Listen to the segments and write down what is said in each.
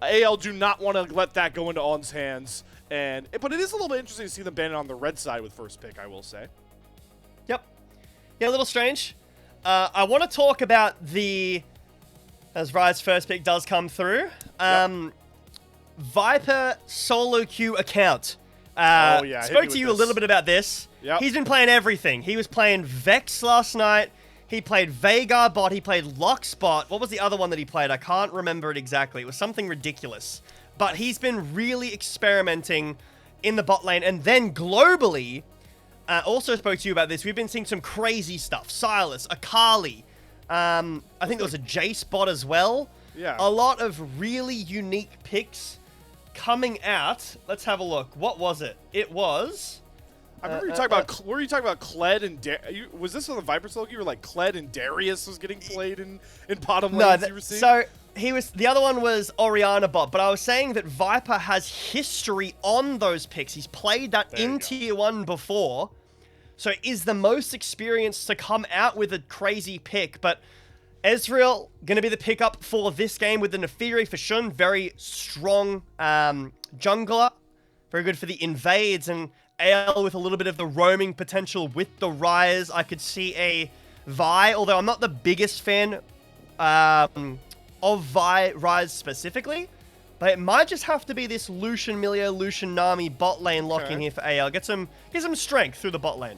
AL do not want to let that go into On's hands. But it is a little bit interesting to see them ban it on the red side with first pick, I will say. Yep. Yeah, a little strange. I want to talk about as Riot's first pick does come through, Viper solo queue account. Spoke to you a little bit about this. Yep. He's been playing everything. He was playing Vex last night. He played Veigar bot. He played Lux bot. What was the other one that he played? I can't remember it exactly. It was something ridiculous. But he's been really experimenting in the bot lane. And then globally, also spoke to you about this. We've been seeing some crazy stuff. Sylas, Akali. I think there was a Jace bot as well. Yeah. A lot of really unique picks coming out. Let's have a look. What was it? It was... I remember you talking about. Were you talking about Kled and was this on the Viper slogan? You were like Kled and Darius was getting played in bottom lanes. You were seeing? So the other one was Orianna bot, but I was saying that Viper has history on those picks. He's played that in Tier 1 before, so is the most experienced to come out with a crazy pick. But Ezreal gonna be the pickup for this game with the Nefiri for Shun. Very strong jungler, very good for the invades, and AL with a little bit of the roaming potential with the Ryze. I could see a Vi, although I'm not the biggest fan of Ryze specifically, but it might just have to be this Lucian Milio, Lucian Nami bot lane lock in here for AL. Get some strength through the bot lane.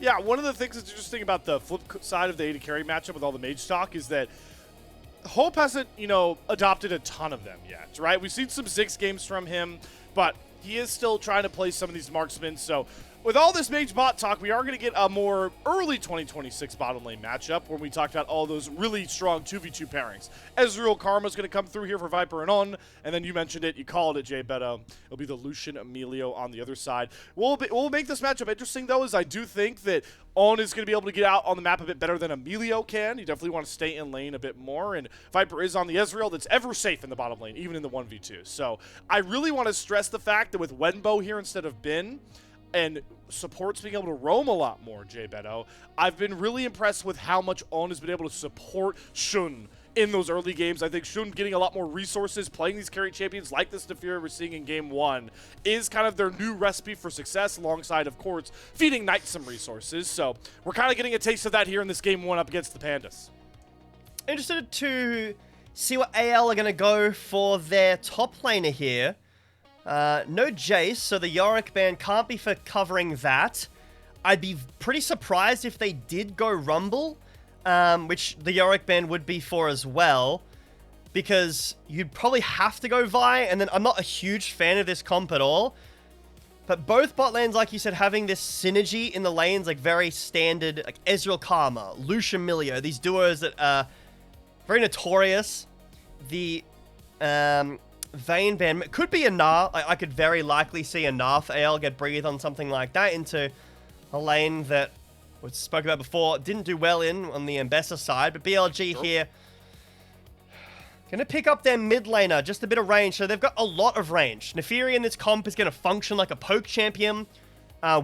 Yeah, one of the things that's interesting about the flip side of the AD carry matchup with all the mage stock is that Hope hasn't, adopted a ton of them yet, right? We've seen some 6 games from him, but he is still trying to play some of these marksmen. So with all this mage bot talk, we are going to get a more early 2026 bottom lane matchup where we talked about all those really strong 2v2 pairings. Ezreal Karma's going to come through here for Viper and On, and then you mentioned it, you called it, JBetto. It'll be the Lucian Emilio on the other side. We'll make this matchup interesting, though, as I do think that On is going to be able to get out on the map a bit better than Emilio can. You definitely want to stay in lane a bit more, and Viper is on the Ezreal that's ever safe in the bottom lane, even in the 1v2. So I really want to stress the fact that with Wenbo here instead of Bin, and supports being able to roam a lot more, JBetto, I've been really impressed with how much On has been able to support Shun in those early games. I think Shun getting a lot more resources, playing these carry champions like this Nefiri we're seeing in Game 1 is kind of their new recipe for success, alongside, of course, feeding Knight some resources. So we're kind of getting a taste of that here in this Game 1 up against the Pandas. Interested to see what AL are going to go for their top laner here. No Jace, so the Yorick ban can't be for covering that. I'd be pretty surprised if they did go Rumble, which the Yorick ban would be for as well, because you'd probably have to go Vi, and then I'm not a huge fan of this comp at all. But both bot lanes, like you said, having this synergy in the lanes, like very standard, like Ezreal Karma, Lucian Milio, these duos that are very notorious. The Vayne ban could be a Gnar. I could very likely see a Gnar for AL get breathed on something like that into a lane that we spoke about before, didn't do well on the Ambessa side, but BLG here gonna pick up their mid laner, just a bit of range, so they've got a lot of range. Nefiri in this comp is gonna function like a poke champion,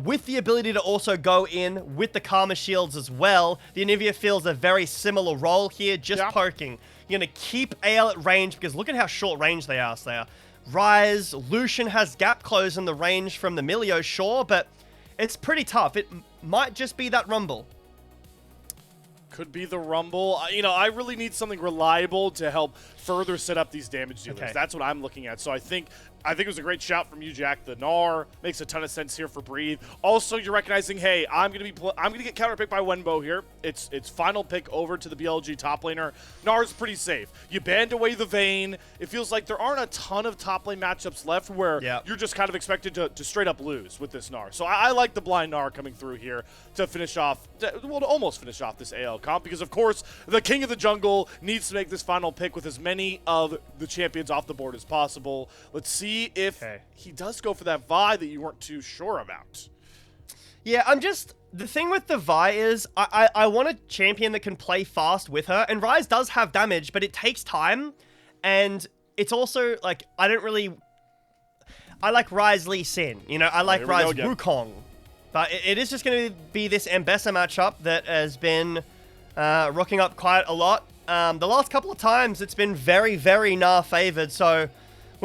with the ability to also go in with the Karma shields as well. The Anivia fills a very similar role here, just poking. You're going to keep AL at range, because look at how short range they are. So they are Ryze, Lucian has gap close in the range from the Milio, sure, but it's pretty tough. It might just be that Rumble. Could be the Rumble. I really need something reliable to help further set up these damage dealers. Okay. That's what I'm looking at. So I think it was a great shout from you, Jack. The Gnar makes a ton of sense here for Breathe. Also, you're recognizing, hey, I'm gonna get counterpicked by Wenbo here. It's final pick over to the BLG top laner. Gnar's pretty safe. You banned away the Vayne. It feels like there aren't a ton of top lane matchups left where you're just kind of expected to straight up lose with this Gnar. So I like the blind Gnar coming through here to finish off, to almost finish off this AL comp, because of course the king of the jungle needs to make this final pick with as many of the champions off the board as possible. Let's see if he does go for that Vi that you weren't too sure about. Yeah, the thing with the Vi is I want a champion that can play fast with her, and Ryze does have damage, but it takes time, and it's also, like, I like Ryze Lee Sin, I like Ryze Wukong, but it is just going to be this Ambessa matchup that has been rocking up quite a lot. The last couple of times, it's been very, very Gnar favored, so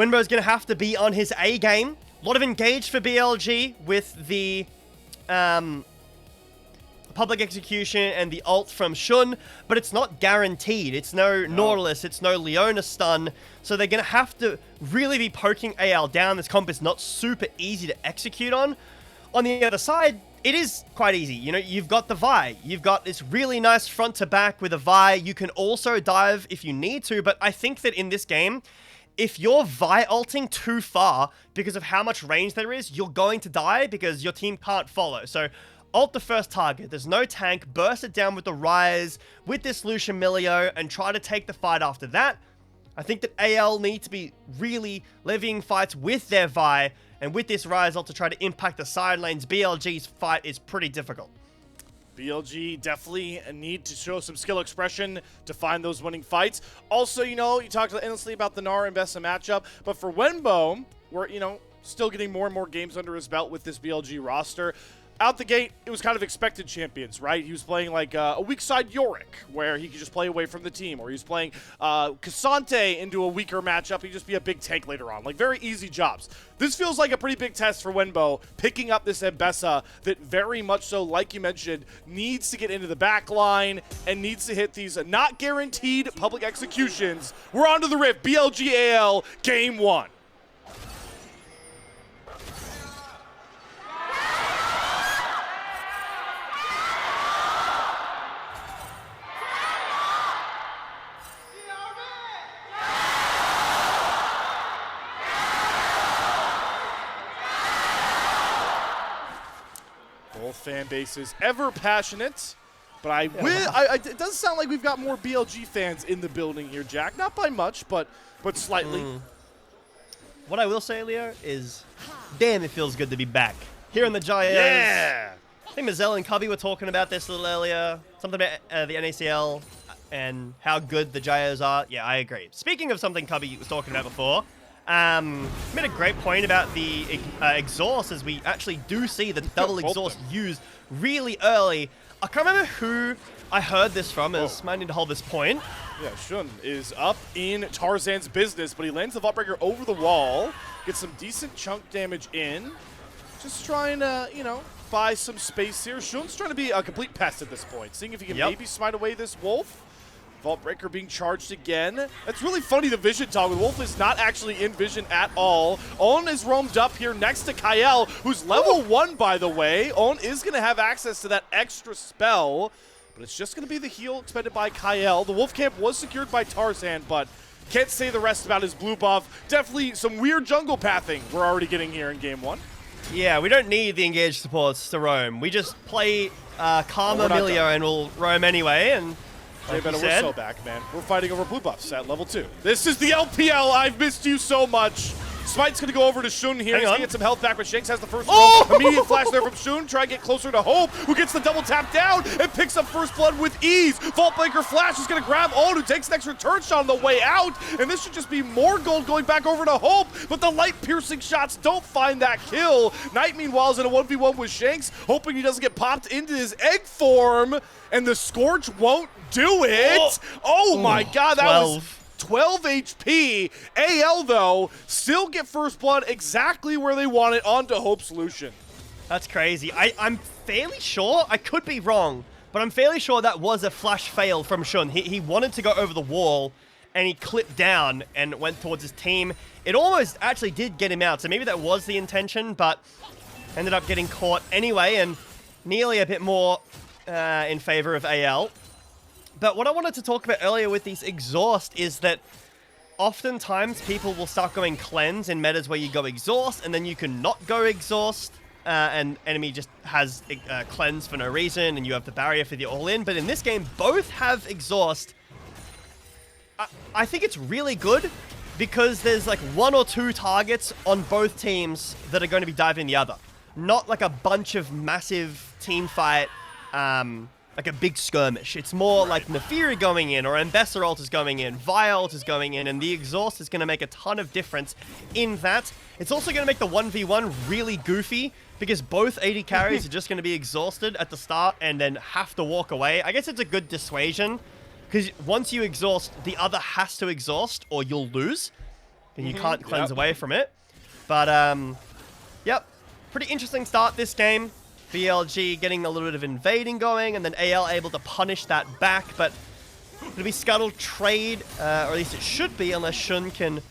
Wenbo's going to have to be on his A game. A lot of engaged for BLG with the public execution and the ult from Shun, but it's not guaranteed. It's no Nautilus, it's no Leona stun, so they're going to have to really be poking AL down. This comp is not super easy to execute on. On the other side, it is quite easy. You know, you've got the Vi. You've got this really nice front to back with a Vi. You can also dive if you need to, but I think that in this game, if you're Vi ulting too far because of how much range there is, you're going to die because your team can't follow. So ult the first target. There's no tank. Burst it down with the Rise, with this Lucian Milio, and try to take the fight after that. I think that AL need to be really levying fights with their Vi, and with this Rise ult to try to impact the side lanes. BLG's fight is pretty difficult. BLG definitely need to show some skill expression to find those winning fights. Also, you know, you talked endlessly about the Nara and Bessa matchup, but for Wenbo, we're, you know, still getting more and more games under his belt with this BLG roster. Out the gate, it was kind of expected champions, right? He was playing like a weak side Yorick, where he could just play away from the team, or he was playing Cassante into a weaker matchup. He'd just be a big tank later on. Like, very easy jobs. This feels like a pretty big test for Wenbo, picking up this Mbessa that very much so, like you mentioned, needs to get into the back line and needs to hit these not guaranteed public executions. We're on to the Rift, BLG AL, Game 1. Both fan bases ever passionate, but it does sound like we've got more BLG fans in the building here, Jack. Not by much, but slightly. What I will say, Leo, is damn, it feels good to be back here in the Giants. Yeah. I think Mazel and Cubby were talking about this a little earlier. Something about the NACL and how good the Giants are. Yeah, I agree. Speaking of something Cubby was talking about before, made a great point about the exhaust, as we actually do see the double exhaust used really early. I can't remember who I heard this from, as might need to hold this point. Yeah, Shun is up in Tarzan's business, but he lands the Vault Breaker over the wall, gets some decent chunk damage in. Just trying to, you know, buy some space here. Shun's trying to be a complete pest at this point, seeing if he can maybe smite away this Wolf. Vault Breaker being charged again. It's really funny, the vision toggle. Wolf is not actually in vision at all. Owen is roamed up here next to Kael, who's level 1, by the way. Owen is going to have access to that extra spell, but it's just going to be the heal expended by Kael. The Wolf Camp was secured by Tarzan, but can't say the rest about his blue buff. Definitely some weird jungle pathing we're already getting here in Game 1. Yeah, we don't need the engaged supports to roam. We just play Karma Milio and we'll roam anyway, and JBetto, we're so back, man. We're fighting over blue buffs at level 2. This is the LPL. I've missed you so much. Smite's going to go over to Shun here. He's going to get some health back, but Shanks has the first roll. Immediate flash there from Shun. Try to get closer to Hope, who gets the double tap down and picks up first blood with ease. Vault Breaker flash is going to grab Owen, who takes an extra turn shot on the way out. And this should just be more gold going back over to Hope, but the light-piercing shots don't find that kill. Knight, meanwhile, is in a 1v1 with Shanks, hoping he doesn't get popped into his egg form, and the Scorch won't do it. Oh my god, that 12. was 12 HP. AL, though, still get first blood exactly where they want it onto Hope's Lucian. That's crazy. I'm fairly sure, I could be wrong, but I'm fairly sure that was a flash fail from Shun. He wanted to go over the wall, and he clipped down and went towards his team. It almost actually did get him out, so maybe that was the intention, but ended up getting caught anyway, and nearly a bit more in favor of AL. But what I wanted to talk about earlier with these exhaust is that oftentimes people will start going cleanse in metas where you go exhaust and then you can not go exhaust and enemy just has cleanse for no reason and you have the barrier for the all-in. But in this game, both have exhaust. I think it's really good because there's like 1 or 2 targets on both teams that are going to be diving the other. Not like a bunch of massive team fight like a big skirmish. It's more like Nefiri going in, or Mbessa ult is going in, Vi ult is going in, and the exhaust is going to make a ton of difference in that. It's also going to make the 1v1 really goofy, because both AD carries are just going to be exhausted at the start and then have to walk away. I guess it's a good dissuasion, because once you exhaust, the other has to exhaust, or you'll lose. and you can't cleanse away from it. But, yep, pretty interesting start this game. BLG getting a little bit of invading going, and then AL able to punish that back, but it'll be scuttle trade, or at least it should be, unless Shun can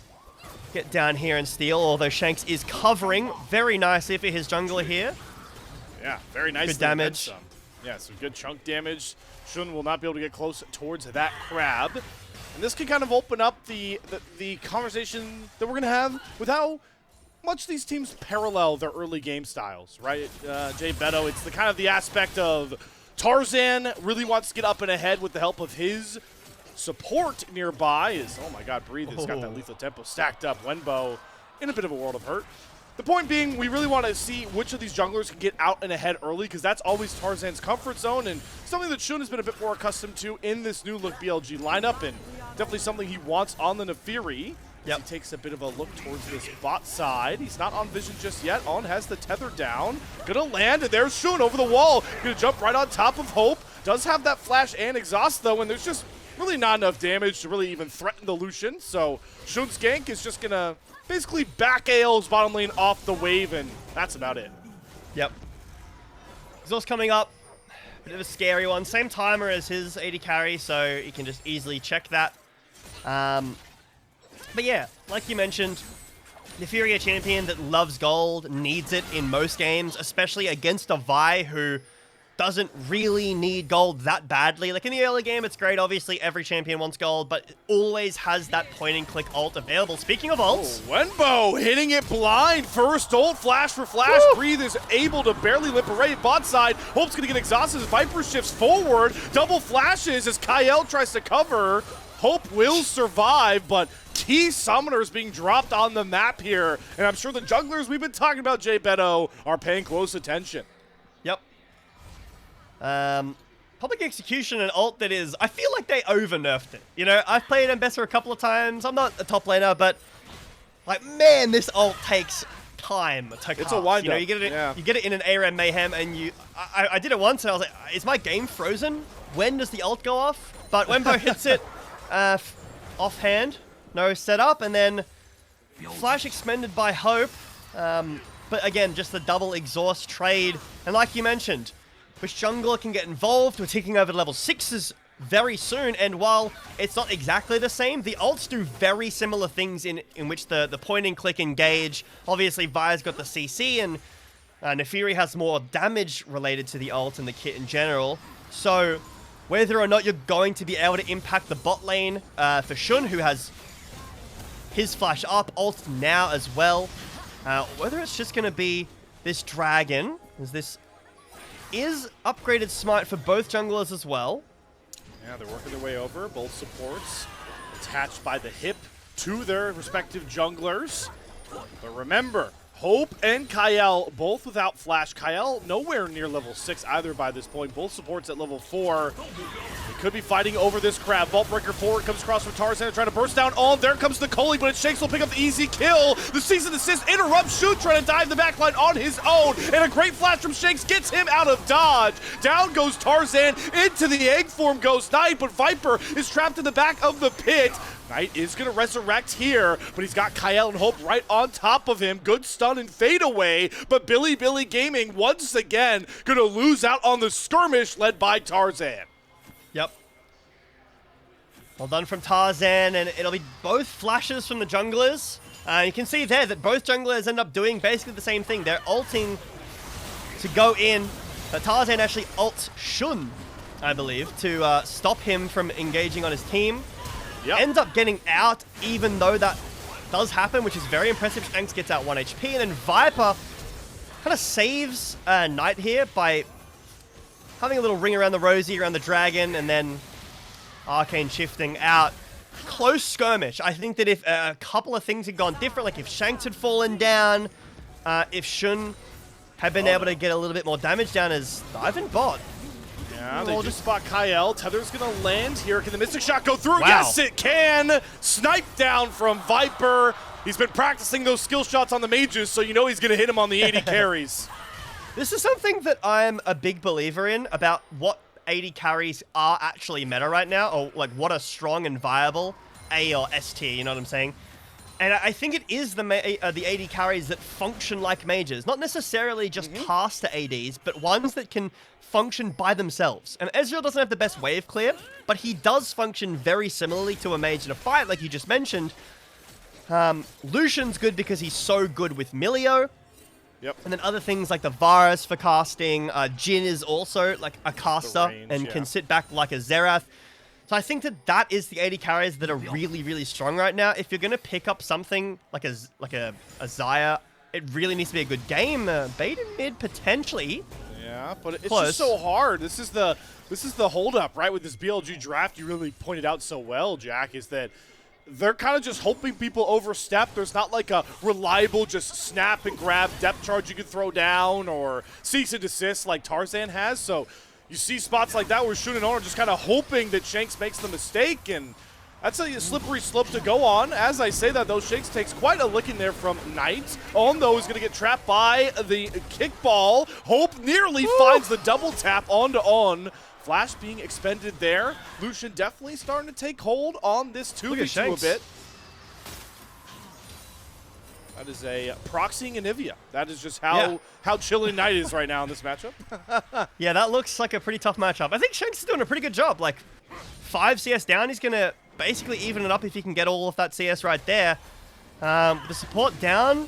get down here and steal, although Shanks is covering very nicely for his jungler here. Yeah, very nice. Good damage. Yeah, some good chunk damage. Shun will not be able to get close towards that crab. And this can kind of open up the conversation that we're going to have with how much these teams parallel their early game styles, right? JBetto, it's the kind of the aspect of Tarzan really wants to get up and ahead with the help of his support nearby. Oh my god, Breathe has got that lethal tempo stacked up. Wenbo in a bit of a world of hurt. The point being, we really want to see which of these junglers can get out and ahead early, because that's always Tarzan's comfort zone, and something that Shun has been a bit more accustomed to in this new look BLG lineup, and definitely something he wants on the Nefiri. He takes a bit of a look towards this bot side. He's not on vision just yet. On has the tether down. Gonna land, and there's Shun over the wall. Gonna jump right on top of Hope. Does have that flash and exhaust, though, and there's just really not enough damage to really even threaten the Lucian. So Shun's gank is just gonna basically back AL's bottom lane off the wave, and that's about it. Yep. Exhaust coming up. Bit of a scary one. Same timer as his AD carry, so you can just easily check that. But yeah, like you mentioned, Nefiri, a champion that loves gold, needs it in most games, especially against a Vi who doesn't really need gold that badly. Like in the early game, it's great. Obviously, every champion wants gold, but it always has that point-and-click ult available. Speaking of ults... Wenbo hitting it blind. First ult, flash for flash. Breathe is able to barely lip array. Bot side, Hope's going to get exhausted as Viper shifts forward. Double flashes as Kael tries to cover. Hope will survive, but key summoners being dropped on the map here. And I'm sure the junglers we've been talking about, JBetto, are paying close attention. Yep. Public execution and ult that is, I feel like they over-nerfed it. You know, I've played Ambessa a couple of times. I'm not a top laner, but like, man, this ult takes time to cast. It's a wind-up. You know, you get it in an ARAM Mayhem, and I did it once, and I was like, is my game frozen? When does the ult go off? But Wenbo hits it offhand, no setup, and then flash expended by Hope. But again, just the double exhaust trade. And like you mentioned, which jungler can get involved? We're taking over level 6s very soon, and while it's not exactly the same, the ults do very similar things in which the point and click engage. Obviously, Vi's got the CC, and Nefiri has more damage related to the ult and the kit in general. So whether or not you're going to be able to impact the bot lane for Shun, who has his flash up, ult now as well. Whether it's just going to be this dragon, as this is upgraded smite for both junglers as well. Yeah, they're working their way over. Both supports attached by the hip to their respective junglers. But remember, Hope and Kael both without flash. Kael nowhere near level 6 either by this point. Both supports at level 4. They could be fighting over this crab. Vault Breaker forward comes across from Tarzan trying to burst down on. There comes the Coley, but Shanks will pick up the easy kill. The season assist interrupts Shoot trying to dive the backline on his own. And a great flash from Shanks gets him out of dodge. Down goes Tarzan. Into the egg form goes Knight, but Viper is trapped in the back of the pit. Knight is going to resurrect here, but he's got Kael and Hope right on top of him. Good stun and fade away, but Bilibili Gaming once again going to lose out on the skirmish led by Tarzan. Yep. Well done from Tarzan, and it'll be both flashes from the junglers. You can see there that both junglers end up doing basically the same thing. They're ulting to go in, but Tarzan actually ults Shun, I believe, to stop him from engaging on his team. Yep. Ends up getting out, even though that does happen, which is very impressive. Shanks gets out 1 HP, and then Viper kind of saves Knight here by having a little ring around the rosy, around the dragon, and then Arcane shifting out. Close skirmish. I think that if a couple of things had gone different, like if Shanks had fallen down, if Shun had been able to get a little bit more damage down as diving bot. Yeah, they just spot Kael. Tether's going to land here. Can the Mystic Shot go through? Wow. Yes, it can. Snipe down from Viper. He's been practicing those skill shots on the mages, so you know he's going to hit him on the 80 carries. This is something that I'm a big believer in, about what 80 carries are actually meta right now, or like what are strong and viable A or S tier, you know what I'm saying? And I think it is the AD carries that function like mages. Not necessarily just cast to ADs, but ones that can function by themselves. And Ezreal doesn't have the best wave clear, but he does function very similarly to a mage in a fight, like you just mentioned. Lucian's good because he's so good with Milio. Yep. And then other things like the Varus for casting. Jhin is also like a caster and can sit back like a Xerath. So I think that is the AD carries that are really, really strong right now. If you're going to pick up something like a Xayah, it really needs to be a good game. Bait and mid potentially. Yeah, but it's just so hard. This is the holdup, right? With this BLG draft, you really pointed out so well, Jack, is that they're kind of just hoping people overstep. There's not like a reliable just snap and grab depth charge you can throw down or cease and desist like Tarzan has. So you see spots like that where Shun and On are just kind of hoping that Shanks makes the mistake, and that's a slippery slope to go on. As I say that, though, Shanks takes quite a licking there from Knight. On, though, is going to get trapped by the kickball. Hope nearly finds the double tap onto On. Flash being expended there. Lucian definitely starting to take hold on this 2v2 a bit. That is a proxying Anivia. That is just how chilling Knight is right now in this matchup. Yeah, that looks like a pretty tough matchup. I think Shanks is doing a pretty good job. Like, 5 CS down, he's going to basically even it up if he can get all of that CS right there. The support down,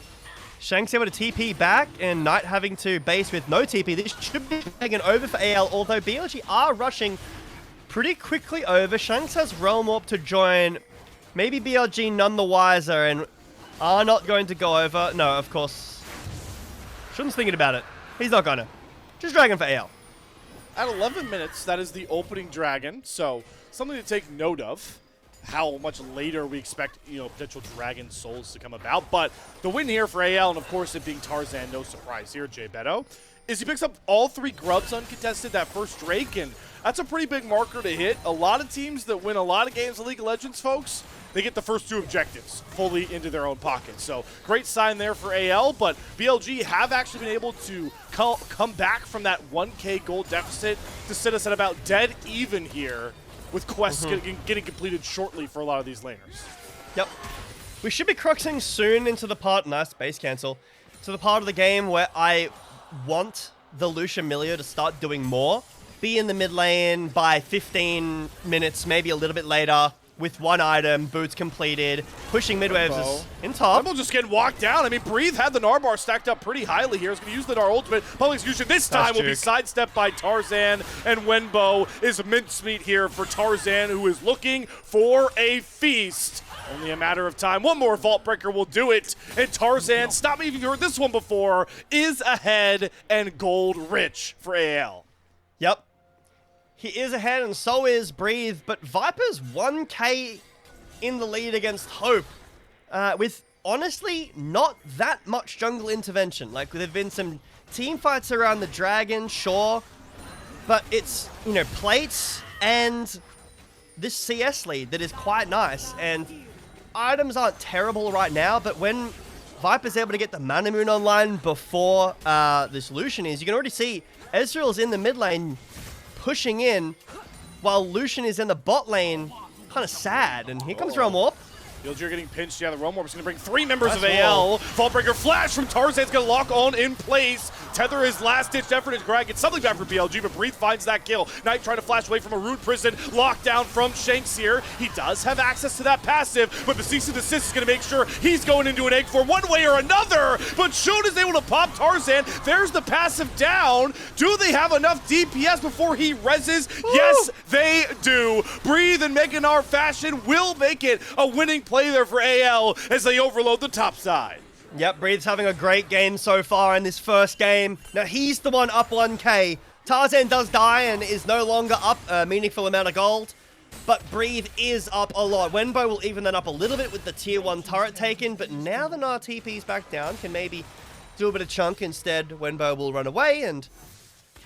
Shanks able to TP back, and Knight having to base with no TP. This should be taken over for AL, although BLG are rushing pretty quickly over. Shanks has Realm Warp to join. Maybe BLG none the wiser and are not going to go over. No, of course. Shouldn't thinking about it. He's not gonna. Just Dragon for AL. At 11 minutes, that is the opening Dragon, so something to take note of. How much later we expect, potential Dragon Souls to come about. But the win here for AL, and of course it being Tarzan, no surprise here, JBetto, is he picks up all 3 grubs uncontested that first Drake, and that's a pretty big marker to hit. A lot of teams that win a lot of games of League of Legends, folks, they get the first 2 objectives fully into their own pocket. So great sign there for AL, but BLG have actually been able to come back from that 1K gold deficit to sit us at about dead even here, with quests getting completed shortly for a lot of these laners. Yep. We should be cruxing soon into the part, nice base cancel, to the part of the game where I want the Lucian Milio to start doing more. Be in the mid lane by 15 minutes, maybe a little bit later, with 1 item, boots completed, pushing mid waves is in top. Wenbo just getting walked down. I mean, Breathe had the Gnar bar stacked up pretty highly here. He's going to use the Gnar ultimate. Public execution this time will be sidestepped by Tarzan, and Wenbo is mincemeat here for Tarzan, who is looking for a feast. Only a matter of time. One more Vault Breaker will do it, and Tarzan, stop me if you've heard this one before, is ahead and gold rich for AL. Yep. He is ahead, and so is Breathe, but Viper's 1K in the lead against Hope, with honestly not that much jungle intervention. Like, there have been some team fights around the Dragon, sure, but it's, plates and this CS lead that is quite nice, and items aren't terrible right now, but when Viper's able to get the Mana Moon online before this Lucian is, you can already see Ezreal's in the mid lane pushing in, while Lucian is in the bot lane, kind of sad. And here comes Realm Warp. BLG getting pinched. Yeah, the Realm Warp is going to bring 3 members of AL. Vaultbreaker flash from Tarzan's going to lock On in place. Tether his last-ditch effort to try and get something back for BLG, but Breathe finds that kill. Knight trying to flash away from a Rune Prison. Lockdown from Shanks here. He does have access to that passive, but the cease and desist is going to make sure he's going into an egg for one way or another. But Shun is able to pop Tarzan. There's the passive down. Do they have enough DPS before he reses? Yes, they do. Breathe in Mega Gnar fashion will make it a winning play there for AL as they overload the top side. Yep, Breathe's having a great game so far in this first game. Now he's the one up 1K. Tarzan does die and is no longer up a meaningful amount of gold, but Breathe is up a lot. Wenbo will even that up a little bit with the tier 1 turret taken, but now the Gnar TP's back down, can maybe do a bit of chunk. Instead, Wenbo will run away and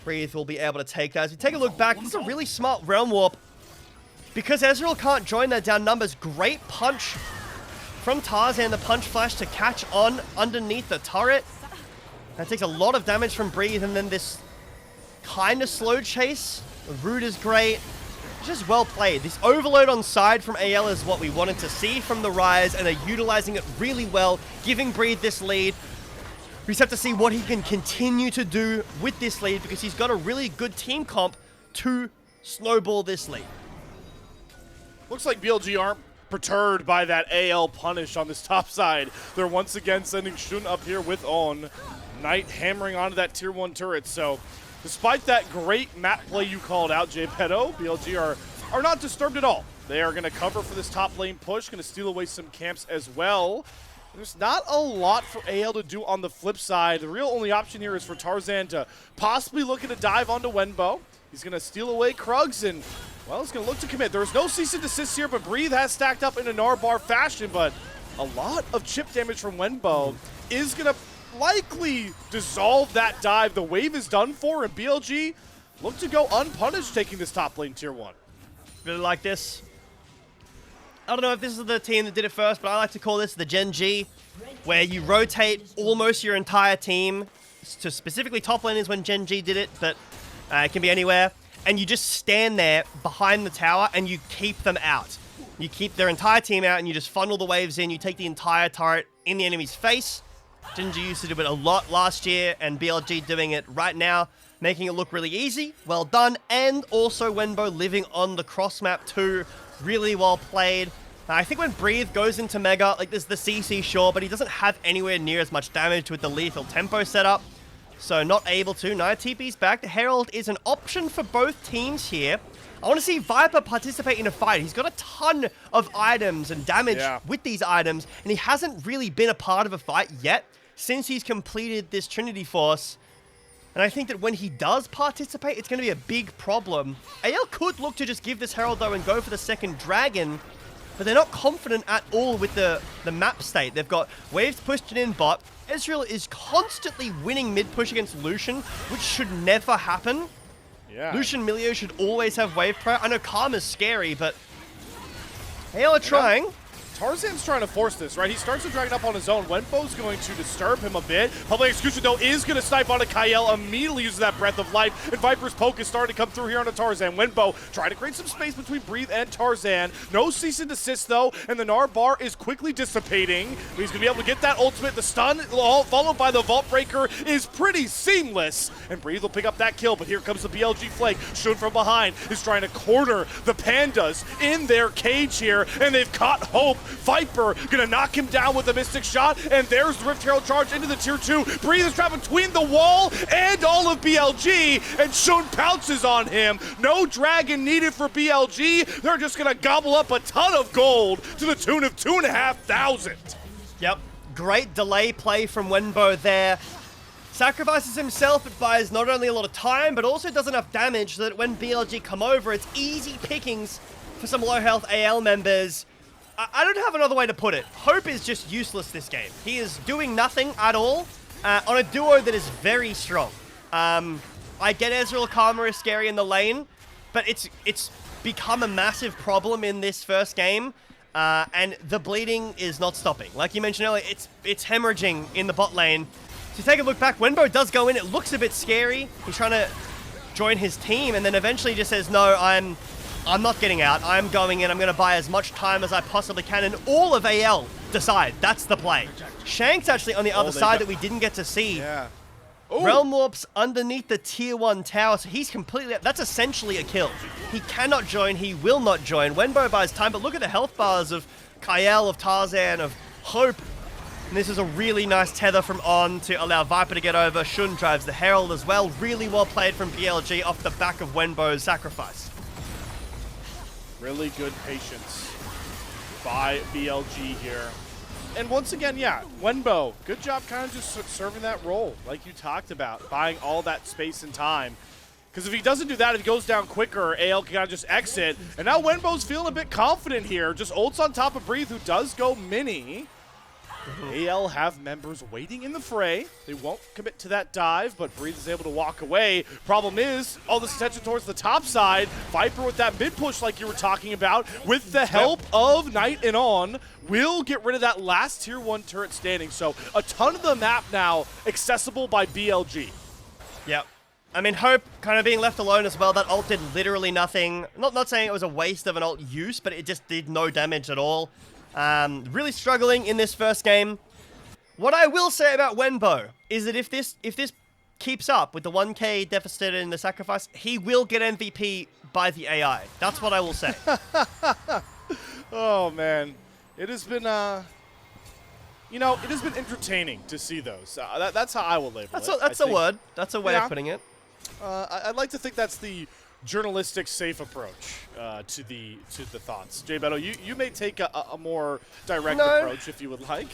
Breathe will be able to take that. As we take a look back, this is a really smart Realm Warp. Because Ezreal can't join their down numbers, great punch from Tarzan, the punch flash to catch On underneath the turret. That takes a lot of damage from Breathe, and then this kind of slow chase. The root is great. just well played. This overload on side from AL is what we wanted to see from the Rise, and they're utilizing it really well, giving Breathe this lead. We just have to see what he can continue to do with this lead, because he's got a really good team comp to snowball this lead. Looks like BLG aren't perturbed by that AL punish on this top side. They're once again sending Shun up here with On. Knight hammering onto that tier 1 turret. So despite that great map play you called out, JBetto, BLG are not disturbed at all. They are going to cover for this top lane push, going to steal away some camps as well. There's not a lot for AL to do on the flip side. The real only option here is for Tarzan to possibly look at a dive onto Wenbo. He's going to steal away Krugs and, well, he's going to look to commit. There's no cease and desist here, but Breathe has stacked up in a Narbar fashion, but a lot of chip damage from Wenbo is going to likely dissolve that dive. The wave is done for, and BLG look to go unpunished taking this top lane tier 1. Really like this. I don't know if this is the team that did it first, but I like to call this the Gen G, where you rotate almost your entire team. To specifically top lane is when Gen G did it, but it can be anywhere. And you just stand there behind the tower and you keep them out. You keep their entire team out and you just funnel the waves in. You take the entire turret in the enemy's face. Gen G used to do it a lot last year, and BLG doing it right now, making it look really easy. Well done. And also Wenbo living on the cross map too. Really well played. I think when Breathe goes into Mega, like there's the CC sure, but he doesn't have anywhere near as much damage with the lethal tempo setup. So not able to. Nia TP's back. The Herald is an option for both teams here. I want to see Viper participate in a fight. He's got a ton of items and damage with these items, and he hasn't really been a part of a fight yet since he's completed this Trinity Force. And I think that when he does participate, it's going to be a big problem. AL could look to just give this Herald, though, and go for the second Dragon, but they're not confident at all with the map state. They've got waves pushed in bot. Ezreal is constantly winning mid-push against Lucian, which should never happen. Yeah. Lucian Milio should always have wave pro. I know Karma's scary, but AL are trying. Tarzan's trying to force this, right? He starts to drag it up on his own. Wenbo's going to disturb him a bit. Public Execution, though, is going to snipe onto Kael, immediately uses that Breath of Life, and Viper's poke is starting to come through here onto Tarzan. Wenbo trying to create some space between Breathe and Tarzan. No cease and desist, though, and the Gnar bar is quickly dissipating. He's going to be able to get that ultimate. The stun, followed by the Vault Breaker, is pretty seamless, and Breathe will pick up that kill, but here comes the BLG flank. Shun from behind is trying to corner the Pandas in their cage here, and they've caught Hope. Viper gonna knock him down with a Mystic Shot, and there's the Rift Herald charge into the tier 2. Breathe is trapped between the wall and all of BLG, and Shun pounces on him. No dragon needed for BLG. They're just gonna gobble up a ton of gold to the tune of 2,500. Yep, great delay play from Wenbo there. Sacrifices himself, it buys not only a lot of time, but also does enough damage so that when BLG come over, it's easy pickings for some low health AL members. I don't have another way to put it. Hope is just useless this game. He is doing nothing at all on a duo that is very strong. I get Ezreal Karma is scary in the lane, but it's become a massive problem in this first game, and the bleeding is not stopping. Like you mentioned earlier, it's hemorrhaging in the bot lane. So take a look back. Wenbo does go in. It looks a bit scary. He's trying to join his team, and then eventually just says, no, I'm not getting out. I'm going in. I'm going to buy as much time as I possibly can. And all of AL decide. That's the play. Shanks actually on the other side that we didn't get to see. Yeah. Realm Warps underneath the tier 1 tower. So he's completely... That's essentially a kill. He cannot join. He will not join. Wenbo buys time. But look at the health bars of Kael, of Tarzan, of Hope. And this is a really nice tether from On to allow Viper to get over. Shun drives the Herald as well. Really well played from BLG off the back of Wenbo's sacrifice. Really good patience by BLG here. And once again, yeah, Wenbo, good job kind of just serving that role like you talked about, buying all that space and time. Because if he doesn't do that, if he goes down quicker, AL can kind of just exit. And now Wenbo's feeling a bit confident here. Just ults on top of Breathe, who does go mini. AL have members waiting in the fray. They won't commit to that dive, but Breathe is able to walk away. Problem is, all this attention towards the top side. Viper with that mid push like you were talking about, with the help of Knight and On, will get rid of that last tier 1 turret standing. So a ton of the map now accessible by BLG. Yep. I mean, Hope kind of being left alone as well. That ult did literally nothing. Not saying it was a waste of an ult use, but it just did no damage at all. Really struggling in this first game. What I will say about Wenbo is that if this keeps up with the 1k deficit in the sacrifice, he will get MVP by the AI. That's what I will say. Oh man, it has been it has been entertaining to see those. That's how I will label it. That's a word. That's a way of putting it. I'd like to think that's the journalistic safe approach to the thoughts. JBetto, you may take a more direct approach if you would like.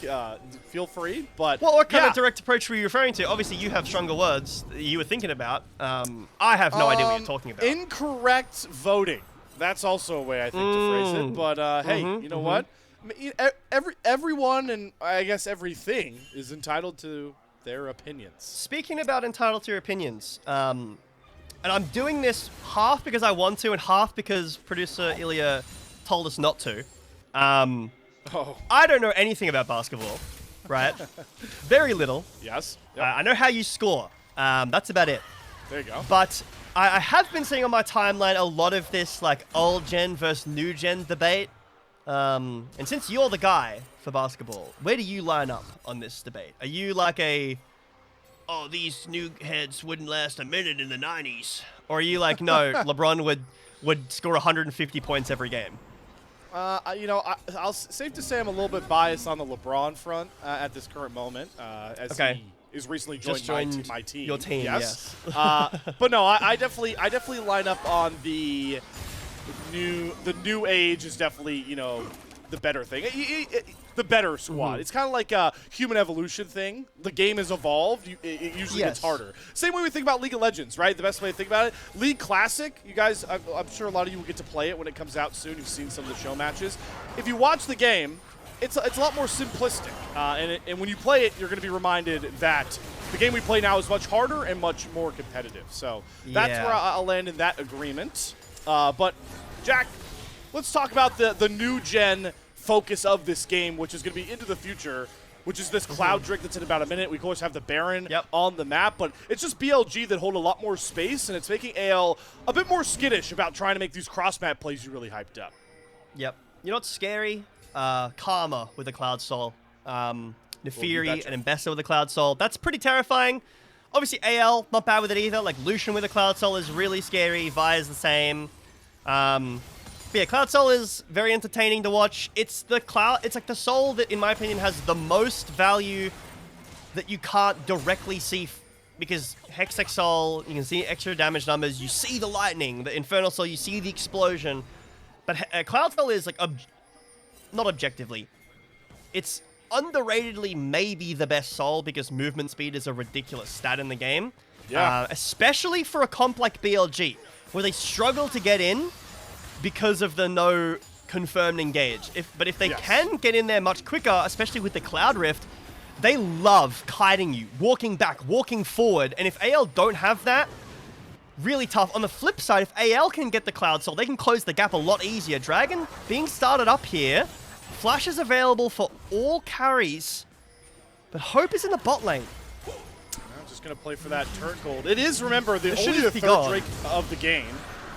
Feel free, but what kind of direct approach were you referring to? Obviously, you have stronger words that you were thinking about. I have no idea what you're talking about. Incorrect voting. That's also a way I think to phrase it. But hey, you know what? Everyone and I guess everything is entitled to their opinions. Speaking about entitled to your opinions, and I'm doing this half because I want to and half because producer Ilya told us not to. I don't know anything about basketball, right? Very little. Yes. Yep. I know how you score. That's about it. There you go. But I have been seeing on my timeline a lot of this like old gen versus new gen debate. And since you're the guy for basketball, where do you line up on this debate? Are you like oh, these new heads wouldn't last a minute in the 90s? Or are you like, no, LeBron would score 150 points every game? I'll safe to say I'm a little bit biased on the LeBron front at this current moment, as he is recently joined my team. Your team, yes. But no, I definitely line up on the new age is definitely the better thing. The better squad. It's kind of like a human evolution thing. The game has evolved. It usually gets harder. Same way we think about League of Legends, right? The best way to think about it. League Classic, you guys, I'm sure a lot of you will get to play it when it comes out soon. You've seen some of the show matches. If you watch the game, it's a lot more simplistic. And when you play it, you're going to be reminded that the game we play now is much harder and much more competitive. So that's where I'll land in that agreement. But, Jack, let's talk about the new gen focus of this game, which is going to be into the future, which is this Cloud Drake that's in about a minute. We, of course, have the Baron on the map, but it's just BLG that hold a lot more space, and it's making AL a bit more skittish about trying to make these cross-map plays you really hyped up. Yep. You know what's scary? Karma with the Cloud Soul. Nefiri and Embessa with the Cloud Soul. That's pretty terrifying. Obviously, AL, not bad with it either. Like, Lucian with the Cloud Soul is really scary. Vi is the same. But yeah, Cloud Soul is very entertaining to watch. It's like the soul that, in my opinion, has the most value that you can't directly see because Hextech Soul, you can see extra damage numbers, you see the lightning. The Infernal Soul, you see the explosion. But Cloud Soul is like, not objectively, it's underratedly maybe the best soul because movement speed is a ridiculous stat in the game. Yeah. Especially for a comp like BLG, where they struggle to get in because of the no confirmed engage. But if they can get in there much quicker, especially with the Cloud Rift, they love kiting you, walking back, walking forward. And if AL don't have that, really tough. On the flip side, if AL can get the Cloud Soul, they can close the gap a lot easier. Dragon being started up here. Flash is available for all carries, but Hope is in the bot lane. I'm just going to play for that turret gold. It is, remember, only the third Drake of the game.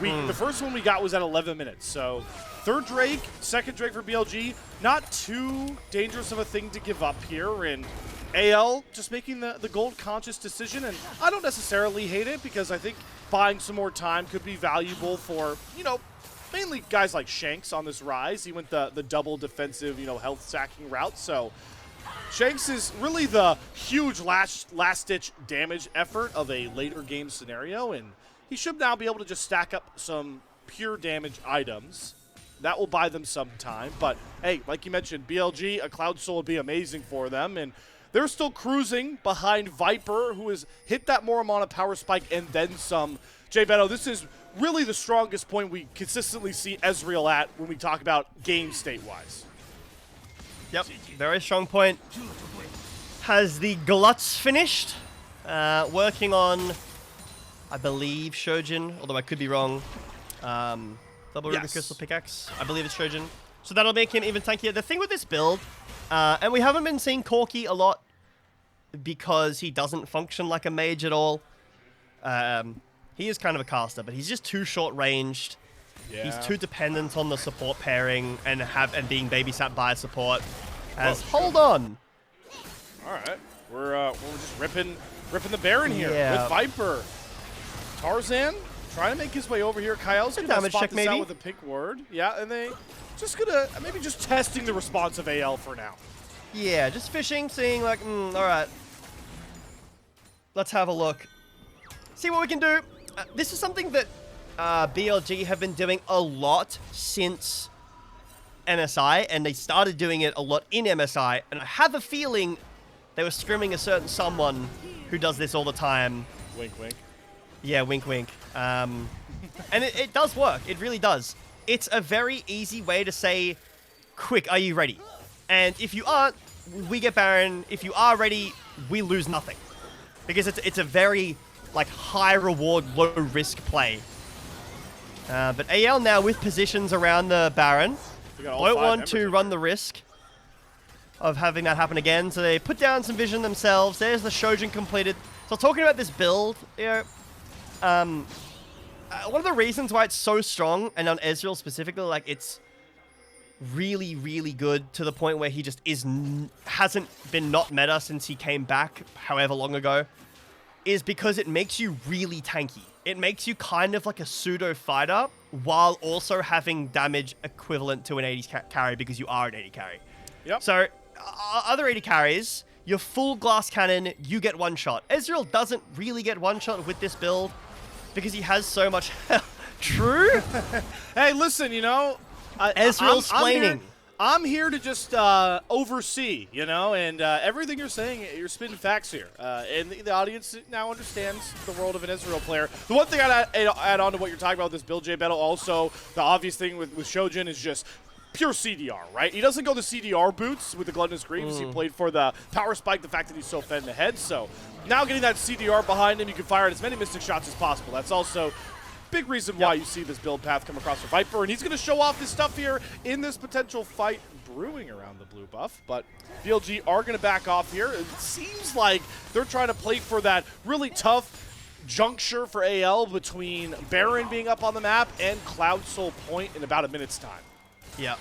The first one we got was at 11 minutes, so third Drake, second Drake for BLG, not too dangerous of a thing to give up here, and AL just making the gold-conscious decision, and I don't necessarily hate it because I think buying some more time could be valuable for, mainly guys like Shanks on this rise. He went the double defensive, health stacking route, so Shanks is really the huge last-ditch damage effort of a later game scenario, and he should now be able to just stack up some pure damage items. That will buy them some time. But, hey, like you mentioned, BLG, a Cloud Soul would be amazing for them. And they're still cruising behind Viper, who has hit that more amount of power spike and then some. JBetto, this is really the strongest point we consistently see Ezreal at when we talk about game state-wise. Yep, very strong point. Has the Gluts finished? Working on, I believe, Shojin, although I could be wrong. Double Ruby Crystal Pickaxe. I believe it's Shojin. So that'll make him even tankier. The thing with this build, and we haven't been seeing Corki a lot because he doesn't function like a mage at all. He is kind of a caster, but he's just too short-ranged. Yeah. He's too dependent on the support pairing and being babysat by support. Hold on. All right, we're just ripping the Baron here with Viper. Tarzan trying to make his way over here. Kael's gonna damage spot check, this maybe? out with a pink ward. Yeah, and they just gonna maybe just testing the response of AL for now. Yeah, just fishing, seeing like, all right. Let's have a look. See what we can do. This is something that BLG have been doing a lot since MSI, and they started doing it a lot in MSI, and I have a feeling they were scrimming a certain someone who does this all the time. Wink, wink. Yeah, wink, wink. And it does work. It really does. It's a very easy way to say, quick, are you ready? And if you aren't, we get Baron. If you are ready, we lose nothing. Because it's a very, like, high reward, low risk play. But AL now with positions around the Baron. Don't want to run the risk of having that happen again. So they put down some vision themselves. There's the Shojin completed. So talking about this build, you know, one of the reasons why it's so strong, and on Ezreal specifically, like, it's really, really good to the point where he just hasn't been not meta since he came back however long ago, is because it makes you really tanky. It makes you kind of like a pseudo fighter while also having damage equivalent to an 80 carry because you are an 80 carry. Yep. So other 80 carries, your full glass cannon, you get one shot. Ezreal doesn't really get one shot with this build because he has so much health. True? Hey, listen, you know, Ezreal's splaining. I'm here to just oversee, you know, and everything you're saying, you're spitting facts here. And the audience now understands the world of an Ezreal player. The one thing I'd add on to what you're talking about with this build, JBetto, also, the obvious thing with Shojin is just pure CDR, right? He doesn't go the CDR boots with the Gluttonous Greaves. He played for the power spike, the fact that he's so fed in the head. So now getting that CDR behind him, you can fire at as many Mystic shots as possible. That's also big reason why you see this build path come across for Viper, and he's going to show off his stuff here in this potential fight brewing around the blue buff, but BLG are going to back off here. It seems like they're trying to play for that really tough juncture for AL between Baron being up on the map and Cloud Soul Point in about a minute's time. Yeah.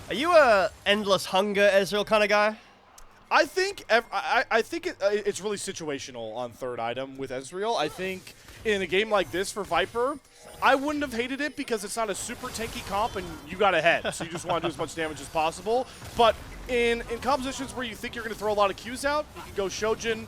Are you a endless hunger Ezreal kind of guy? I think it's really situational on third item with Ezreal. I think in a game like this for Viper, I wouldn't have hated it because it's not a super tanky comp and you got ahead, so you just want to do as much damage as possible. But in compositions where you think you're going to throw a lot of Qs out, you can go Shojin.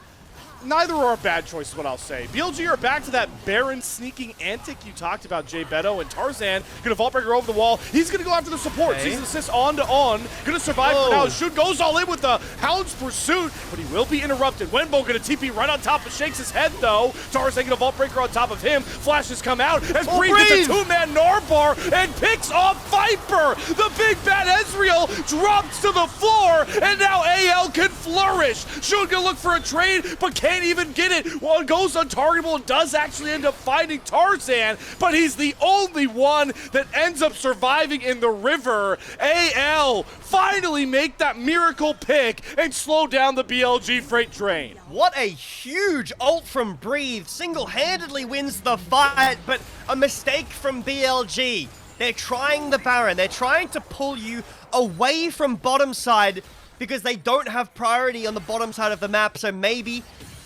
Neither are a bad choice is what I'll say. BLG are back to that Baron sneaking antic you talked about, JBetto, and Tarzan going to Vault Breaker over the wall. He's going to go after the support. Okay. Sees an assist on to on. Going to survive for now. Shun goes all in with the Hound's Pursuit, but he will be interrupted. Wenbo going to TP right on top of Shanks' head, though. Tarzan going to Vault Breaker on top of him. Flashes come out as Breeze gets a two-man Narbar and picks off Viper. The big bad Ezreal drops to the floor, and now AL can flourish. Shun going to look for a trade, but can't even get it. Well, it goes untargetable and does actually end up finding Tarzan, but he's the only one that ends up surviving in the river. AL finally make that miracle pick and slow down the BLG freight train. What a huge ult from Breathe. Single-handedly wins the fight, but a mistake from BLG. They're trying the Baron. They're trying to pull you away from bottom side because they don't have priority on the bottom side of the map, so maybe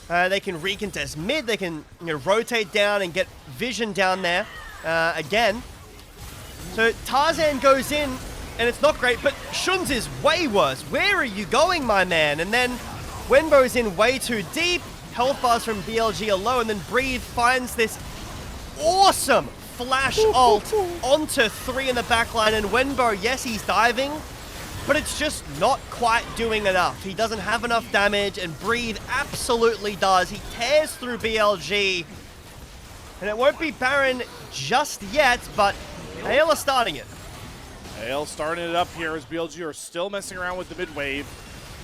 they can recontest mid, they can rotate down and get vision down there again. So Tarzan goes in, and it's not great, but Shun's is way worse. Where are you going, my man? And then Wenbo's in way too deep. Health bars from BLG alone, and then Breathe finds this awesome flash ult onto 3 in the backline, and Wenbo, yes, he's diving, but it's just not quite doing enough. He doesn't have enough damage, and Breathe absolutely does. He tears through BLG, and it won't be Baron just yet, but AL are starting it. AL starting it up here as BLG are still messing around with the mid wave,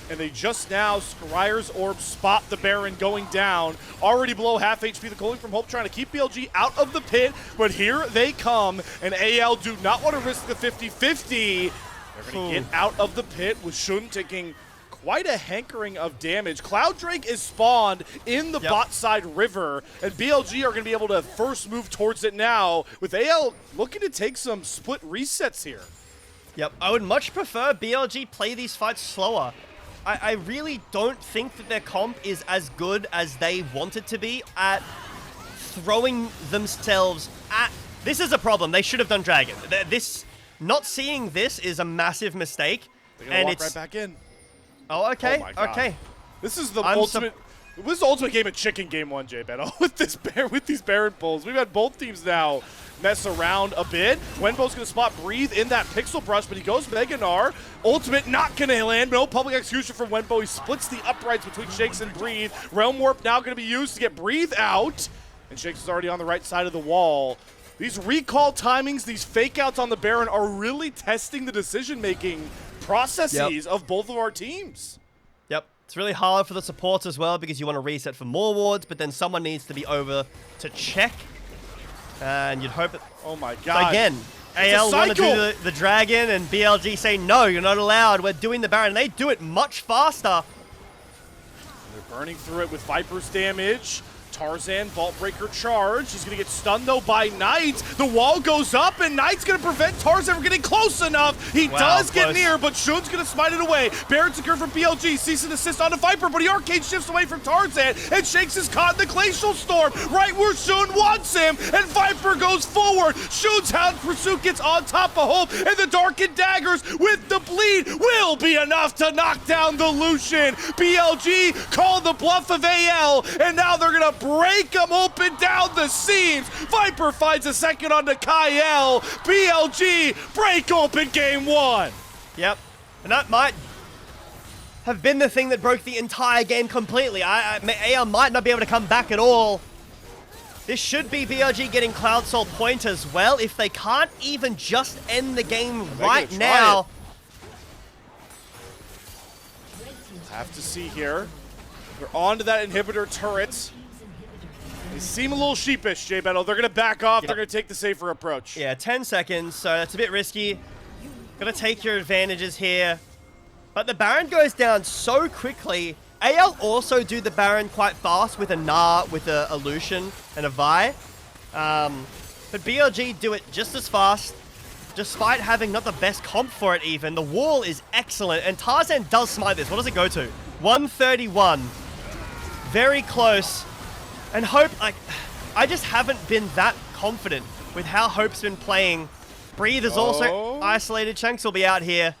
and they just now, Scryer's Orb spot the Baron going down. Already below half HP, the Calling from Hope trying to keep BLG out of the pit, but here they come, and AL do not want to risk the 50-50. They're going to get out of the pit with Shun taking quite a hankering of damage. Cloud Drake is spawned in the bot side river, and BLG are going to be able to first move towards it now, with AL looking to take some split resets here. Yep, I would much prefer BLG play these fights slower. I really don't think that their comp is as good as they want it to be at throwing themselves at... This is a problem. They should have done Dragon. Not seeing this is a massive mistake. They're going to walk right back in. Oh, okay. Oh my God. Okay. This is the ultimate... This is the ultimate game of chicken game 1, JBetto. with these Baron pulls. We've had both teams now mess around a bit. Wenbo's going to spot Breathe in that Pixel Brush, but he goes Mega Gnar. Ultimate not going to land. No public execution from Wenbo. He splits the uprights between Shanks and Breathe. Realm Warp now going to be used to get Breathe out. And Shanks is already on the right side of the wall. These recall timings, these fake outs on the Baron are really testing the decision-making processes of both of our teams. Yep. It's really hard for the supports as well because you want to reset for more wards, but then someone needs to be over to check. And you'd hope it... Oh my God. So again, AL want to do the Dragon, and BLG say, no, you're not allowed. We're doing the Baron. And they do it much faster. They're burning through it with Viper's damage. Tarzan, Vault Breaker charge. He's going to get stunned, though, by Knight. The wall goes up, and Knight's going to prevent Tarzan from getting close enough. He does get near, but Shun's going to smite it away. Baron secured from BLG. Cease and assist onto Viper, but he arcade shifts away from Tarzan, and Shanks is caught in the Glacial Storm, right where Shun wants him, and Viper goes forward. Shun's Hound Pursuit gets on top of Hope, and the Darkened Daggers with the bleed will be enough to knock down the Lucian. BLG called the bluff of AL, and now they're going to break him open down the seams. Viper finds a second onto Kael. BLG break open game 1. Yep. And that might have been the thing that broke the entire game completely. AL might not be able to come back at all. This should be BLG getting Cloud Soul point as well. If they can't even just end the game right now. Have to see here. They're onto that inhibitor turret. They seem a little sheepish, JBetto. They're going to back off. They're going to take the safer approach. Yeah, 10 seconds, so that's a bit risky. Got to take your advantages here. But the Baron goes down so quickly. AL also do the Baron quite fast with a Gnar, with a Lucian and a Vi. But BLG do it just as fast, despite having not the best comp for it even. The wall is excellent, and Tarzan does smite this. What does it go to? 131. Very close. And Hope, like, I just haven't been that confident with how Hope's been playing. Breathe is also isolated. Shanks will be out here.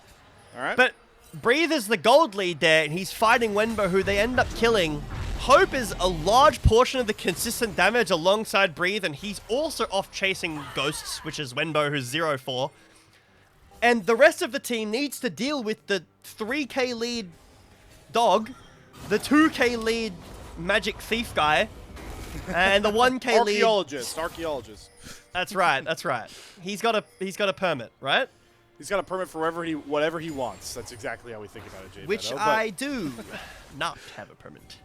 All right. But Breathe is the gold lead there, and he's fighting Wenbo, who they end up killing. Hope is a large portion of the consistent damage alongside Breathe, and he's also off chasing Ghosts, which is Wenbo, who's 0-4. And the rest of the team needs to deal with the 3k lead Dog, the 2k lead Magic Thief guy, and the 1k lead... Archaeologist. That's right, that's right. He's got a permit, right? He's got a permit for whatever he wants. That's exactly how we think about it, JBetto. Which I do not have a permit.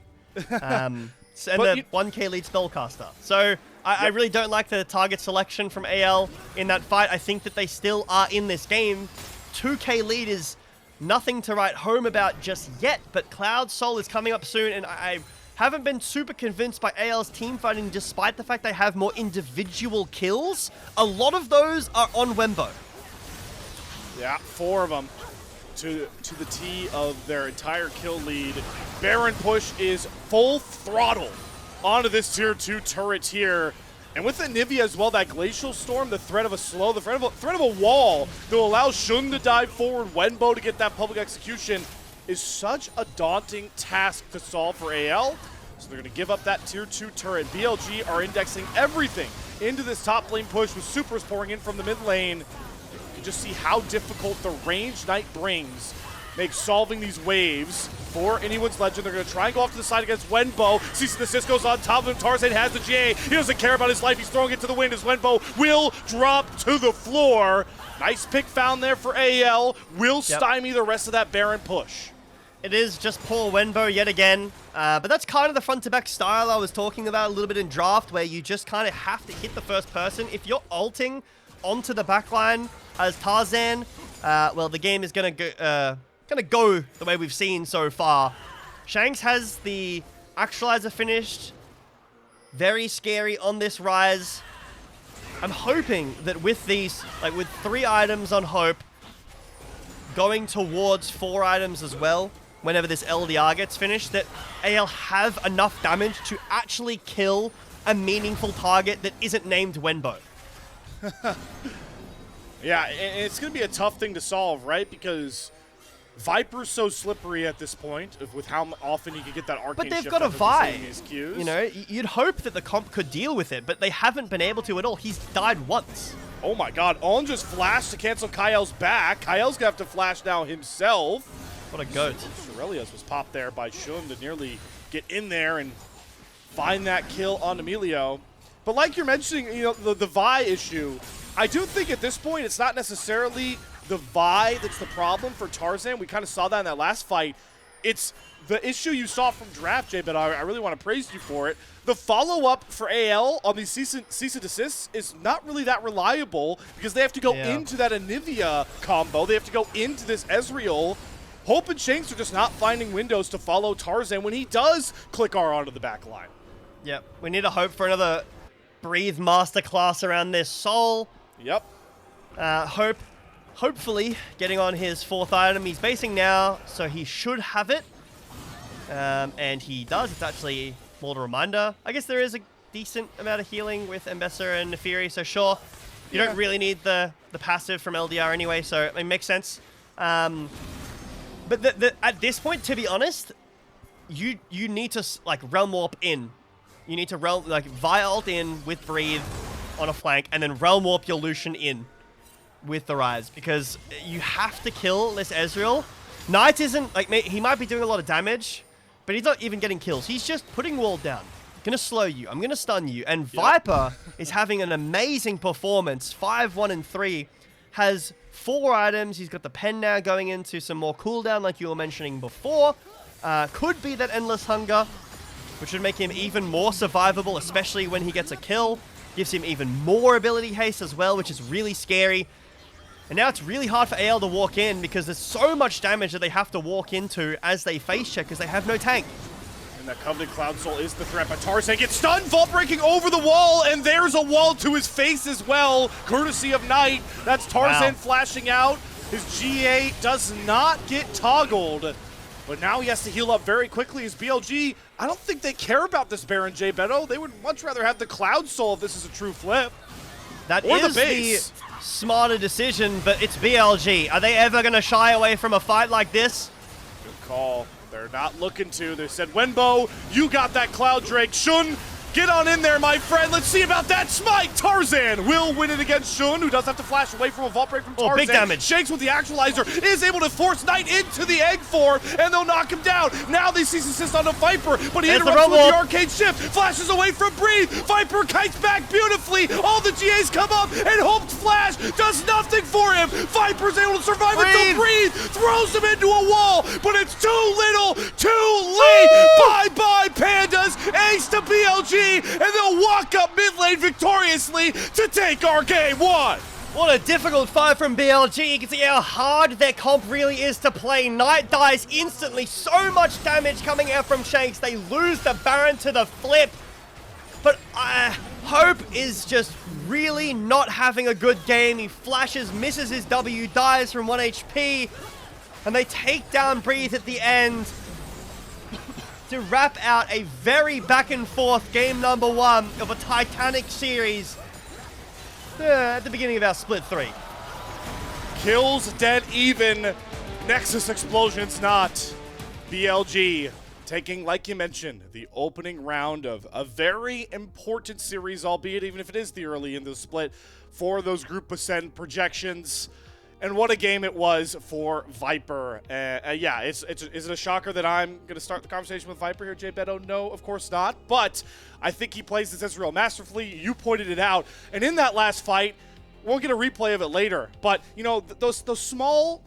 And the 1k lead spellcaster. So I really don't like the target selection from AL in that fight. I think that they still are in this game. 2k lead is nothing to write home about just yet, but Cloud Soul is coming up soon, and I haven't been super convinced by AL's team fighting despite the fact they have more individual kills. A lot of those are on Wenbo. Yeah, 4 of them to the T of their entire kill lead. Baron push is full throttle onto this tier 2 turret here. And with the Nivea as well, that Glacial Storm, the threat of a slow, the threat of a wall that will allow Shun to dive forward, Wenbo to get that public execution is such a daunting task to solve for AL. So they're going to give up that tier 2 turret. BLG are indexing everything into this top lane push with supers pouring in from the mid lane. You can just see how difficult the range Knight brings. Makes solving these waves for anyone's legend. They're going to try and go off to the side against Wenbo. Cease and desist goes on top of him. Tarzan has the GA. He doesn't care about his life. He's throwing it to the wind as Wenbo will drop to the floor. Nice pick found there for AL. Will stymie the rest of that Baron push. It is just poor Wenbo yet again. But that's kind of the front-to-back style I was talking about a little bit in draft, where you just kind of have to hit the first person. If you're ulting onto the backline as Tarzan, well, the game is going to go... gonna go the way we've seen so far. Shanks has the actualizer finished. Very scary on this rise. I'm hoping that with these, like with 3 items on Hope, going towards 4 items as well, whenever this LDR gets finished, that AL have enough damage to actually kill a meaningful target that isn't named Wenbo. Yeah, and it's going to be a tough thing to solve, right? Because Viper's so slippery at this point with how often he can get that arcane But they've shift got a after Vi. receiving his Qs. You know, you'd hope that the comp could deal with it, but they haven't been able to at all. He's died once. Oh my god, On just flashed to cancel Kael's back. Kael's going to have to flash now himself. What a goat. Shurelios was popped there by Shun to nearly get in there and find that kill on Emilio. But like you're mentioning, you know, the Vi issue, I do think at this point it's not necessarily the Vi that's the problem for Tarzan. We kind of saw that in that last fight. It's the issue you saw from draft, JBetto. I really want to praise you for it. The follow-up for AL on these cease and desists is not really that reliable because they have to go into that Anivia combo. They have to go into this Ezreal. Hope and Shanks are just not finding windows to follow Tarzan when he does click R onto the back line. Yep, we need to hope for another Breathe masterclass around this Soul. Yep. Hopefully getting on his 4th item. He's basing now, so he should have it. And he does. It's actually more a reminder. I guess there is a decent amount of healing with Embesser and Nefiri, so sure. You don't really need the passive from LDR anyway, so it makes sense. But at this point, to be honest, you need to like Realm Warp in. You need to Vi ult in with Breathe on a flank, and then Realm Warp your Lucian in with the Rise, because you have to kill this Ezreal. Knight isn't, like, he might be doing a lot of damage, but he's not even getting kills. He's just putting wall down. I'm gonna slow you. I'm gonna stun you. And Viper is having an amazing performance. 5, 1, and 3. Has 4 items. He's got the pen now going into some more cooldown, like you were mentioning before. Could be that Endless Hunger, which would make him even more survivable, especially when he gets a kill. Gives him even more ability haste as well, which is really scary. And now it's really hard for AL to walk in because there's so much damage that they have to walk into as they face check because they have no tank. And that Covenant Cloud Soul is the threat, but Tarzan gets stunned, vault breaking over the wall, and there's a wall to his face as well, courtesy of Knight. That's Tarzan flashing out. His GA does not get toggled, but now he has to heal up very quickly. His BLG, I don't think they care about this Baron JBetto. They would much rather have the Cloud Soul if this is a true flip. That is the smarter decision, but it's BLG. Are they ever going to shy away from a fight like this? Good call. They're not looking to. They said, Wenbo, you got that Cloud Drake. Shun, get on in there, my friend. Let's see about that smite. Tarzan will win it against Shun, who does have to flash away from a vault break from Tarzan. Oh, big damage. Shanks with the actualizer is able to force Knight into the egg form, and they'll knock him down. Now they cease assist on the Viper, but he interrupts with the arcade shift. Flashes away from Breathe. Viper kites back beautifully. All the GAs come up, and Hope's flash does nothing for him. Viper's able to survive until Breathe throws him into a wall, but it's too little, too late. Bye-bye, Pandas. Ace to BLG. And they'll walk up mid lane victoriously to take our game 1. What a difficult fight from BLG. You can see how hard their comp really is to play. Knight dies instantly. So much damage coming out from Shanks. They lose the Baron to the flip. But Hope is just really not having a good game. He flashes, misses his W, dies from 1 HP. And they take down Breathe at the end to wrap out a very back and forth game number 1 of a Titanic series at the beginning of our split 3. Kills dead even. Nexus explosions not. BLG taking, like you mentioned, the opening round of a very important series, albeit even if it is the early in the split, for those group ascent projections. And what a game it was for Viper. Yeah, is it a shocker that I'm going to start the conversation with Viper here, JBetto? No, of course not. But I think he plays this Ezreal masterfully. You pointed it out. And in that last fight, we'll get a replay of it later. But, you know, those small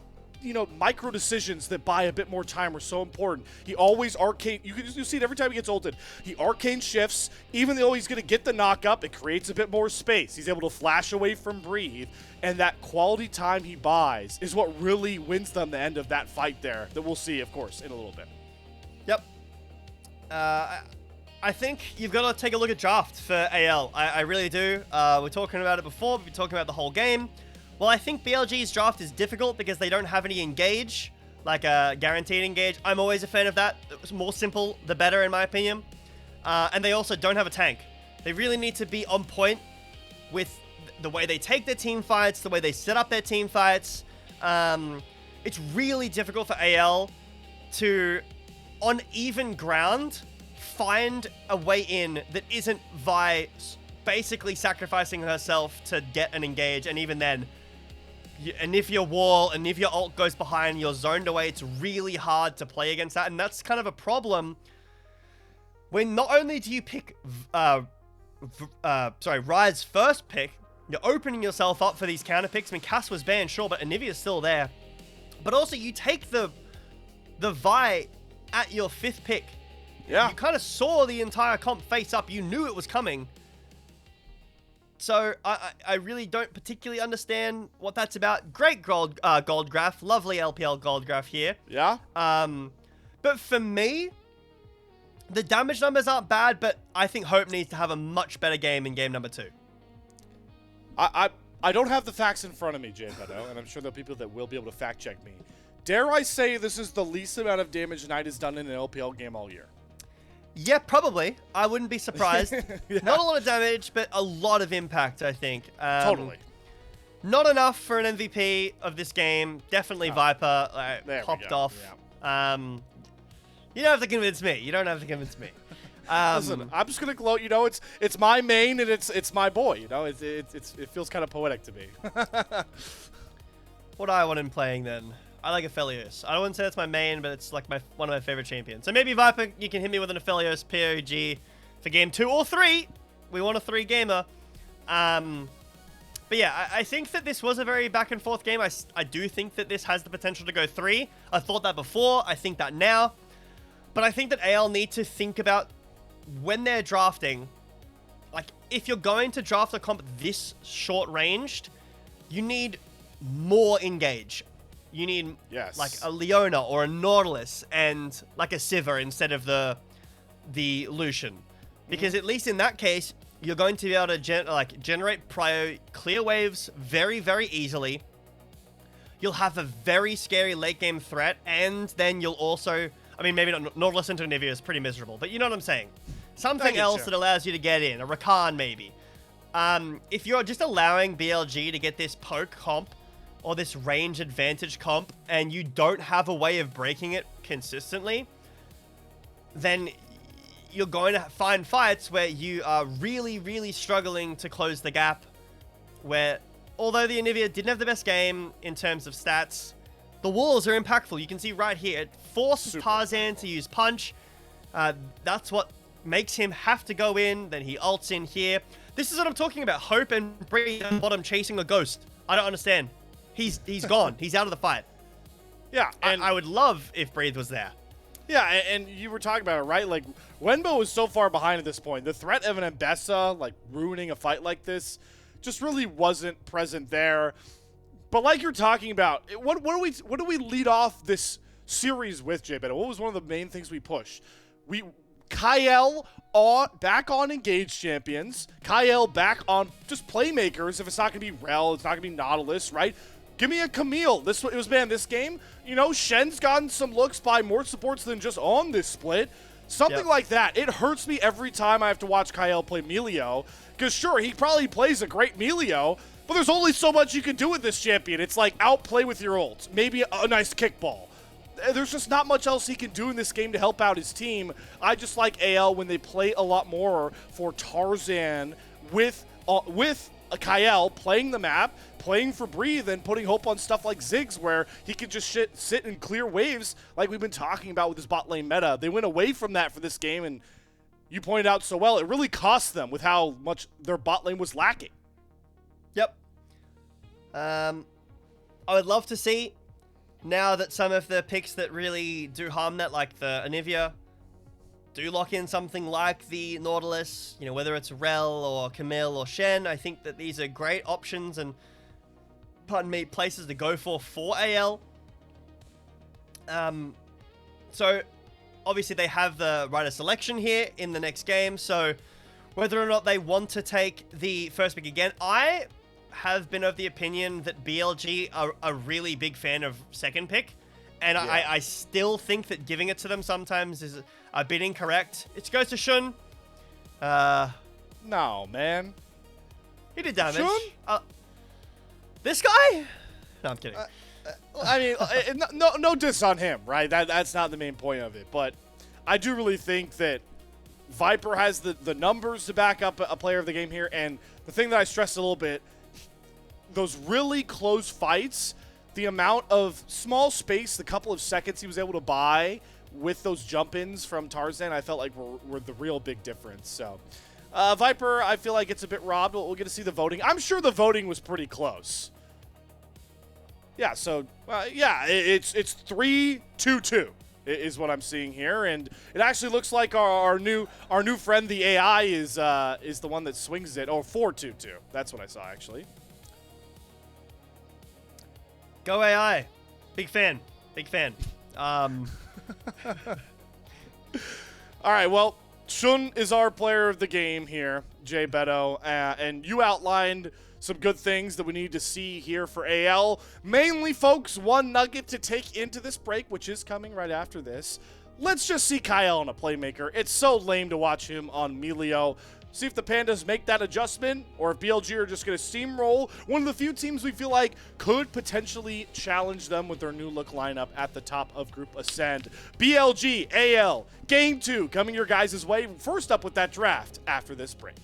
micro decisions that buy a bit more time are so important. He always arcane. You see it every time he gets ulted. He arcane shifts. Even though he's going to get the knock up, it creates a bit more space. He's able to flash away from breathe. And that quality time he buys is what really wins them the end of that fight there that we'll see, of course, in a little bit. Yep. I think you've got to take a look at draft for AL. I really do. We're talking about it before. We've been talking about the whole game. Well, I think BLG's draft is difficult because they don't have any engage, like a guaranteed engage. I'm always a fan of that. It's more simple, the better, in my opinion. And they also don't have a tank. They really need to be on point with the way they take their team fights, the way they set up their team fights. It's really difficult for AL to, on even ground, find a way in that isn't Vi basically sacrificing herself to get an engage, and even then, and if your wall and if your ult goes behind, you're zoned away, it's really hard to play against that, and that's kind of a problem when not only do you pick Riot's first pick, you're opening yourself up for these counter picks. I mean, Cass was banned, sure, but Anivia's still there. But also, you take the Vi at your 5th pick. Yeah. You kind of saw the entire comp face up. You knew it was coming. So, I really don't particularly understand what that's about. Great gold graph. Lovely LPL gold graph here. Yeah. But for me, the damage numbers aren't bad, but I think Hope needs to have a much better game in game number 2. I don't have the facts in front of me, JBetto, and I'm sure there are people that will be able to fact check me. Dare I say this is the least amount of damage Knight has done in an LPL game all year? Yeah, probably. I wouldn't be surprised. Yeah. Not a lot of damage, but a lot of impact, I think. Totally. Not enough for an MVP of this game. Definitely Viper popped off. Yeah. You don't have to convince me. You don't have to convince me. Listen, I'm just gonna gloat. It's my main and it's my boy. It feels kind of poetic to me. What do I want him playing then? I like Aphelios. I wouldn't say that's my main, but it's like one of my favorite champions. So maybe Viper, you can hit me with an Aphelios POG for game 2 or 3. We want a 3 gamer. But yeah, I think that this was a very back and forth game. I do think that this has the potential to go 3. I thought that before. I think that now. But I think that AL need to think about when they're drafting, like if you're going to draft a comp this short ranged, you need more engage. You need like a Leona or a Nautilus and like a Sivir instead of the Lucian. Because at least in that case, you're going to be able to generate prio clear waves very, very easily. You'll have a very scary late game threat, and then you'll also, I mean, maybe not Nautilus into Anivia is pretty miserable, but you know what I'm saying. Something else that allows you to get in, a Rakan maybe. If you're just allowing BLG to get this poke comp, or this range advantage comp, and you don't have a way of breaking it consistently, then you're going to find fights where you are really, really struggling to close the gap, where, although the Anivia didn't have the best game in terms of stats, the walls are impactful. You can see right here, it forces Tarzan to use punch. That's what makes him have to go in, then he ults in here. This is what I'm talking about. Hope and Breathe at bottom chasing a ghost. I don't understand. He's gone. He's out of the fight. Yeah, and I would love if Breathe was there. Yeah, and you were talking about it, right? Like, Wenbo was so far behind at this point. The threat of an Ambessa, like, ruining a fight like this just really wasn't present there. But like you're talking about, what do we lead off this series with, JBetto? What was one of the main things we pushed? Kael back on engaged champions. Kael back on just playmakers. If it's not going to be Rel, it's not going to be Nautilus, right? Give me a Camille. This game, Shen's gotten some looks by more supports than just on this split. Something like that. It hurts me every time I have to watch Kael play Melio. Because sure, he probably plays a great Melio, but there's only so much you can do with this champion. It's like outplay with your ult. Maybe a nice kickball. There's just not much else he can do in this game to help out his team. I just like AL when they play a lot more for Tarzan with Kael playing the map, playing for Breathe, and putting hope on stuff like Ziggs where he can just sit and clear waves like we've been talking about with his bot lane meta. They went away from that for this game, and you pointed out so well, it really cost them with how much their bot lane was lacking. Yep. I would love to see now that some of the picks that really do harm that, like the Anivia, do lock in something like the Nautilus, you know, whether it's Rel or Camille or Shen, I think that these are great options and, pardon me, places to go for AL. So, obviously they have the rider selection here in the next game, so whether or not they want to take the first pick again, I have been of the opinion that BLG are a really big fan of second pick, and yeah. I still think that giving it to them sometimes is a bit incorrect. It goes to Shun. No, man. He did damage. Shun? This guy? No, I'm kidding. I mean, no diss on him, right? That's not the main point of it. But I do really think that Viper has the numbers to back up a player of the game here. And the thing that I stressed a little bit, those really close fights, the amount of small space, the couple of seconds he was able to buy with those jump-ins from Tarzan, I felt like were the real big difference. So Viper, I feel like it's a bit robbed. We'll get to see the voting. I'm sure the voting was pretty close. Yeah, so, yeah, it's 3-2-2 is what I'm seeing here, and it actually looks like our new friend, the AI, is the one that swings it. Oh, 4-2-2. That's what I saw, actually. Go AI. Big fan. Big fan. All right, well, Shun is our player of the game here, JBetto, and you outlined some good things that we need to see here for AL. Mainly, folks, one nugget to take into this break, which is coming right after this. Let's just see Kael on a playmaker. It's so lame to watch him on Melio. See if the Pandas make that adjustment, or if BLG are just going to steamroll one of the few teams we feel like could potentially challenge them with their new look lineup at the top of Group Ascend. BLG, AL, Game 2 coming your guys' way. First up with that draft after this break.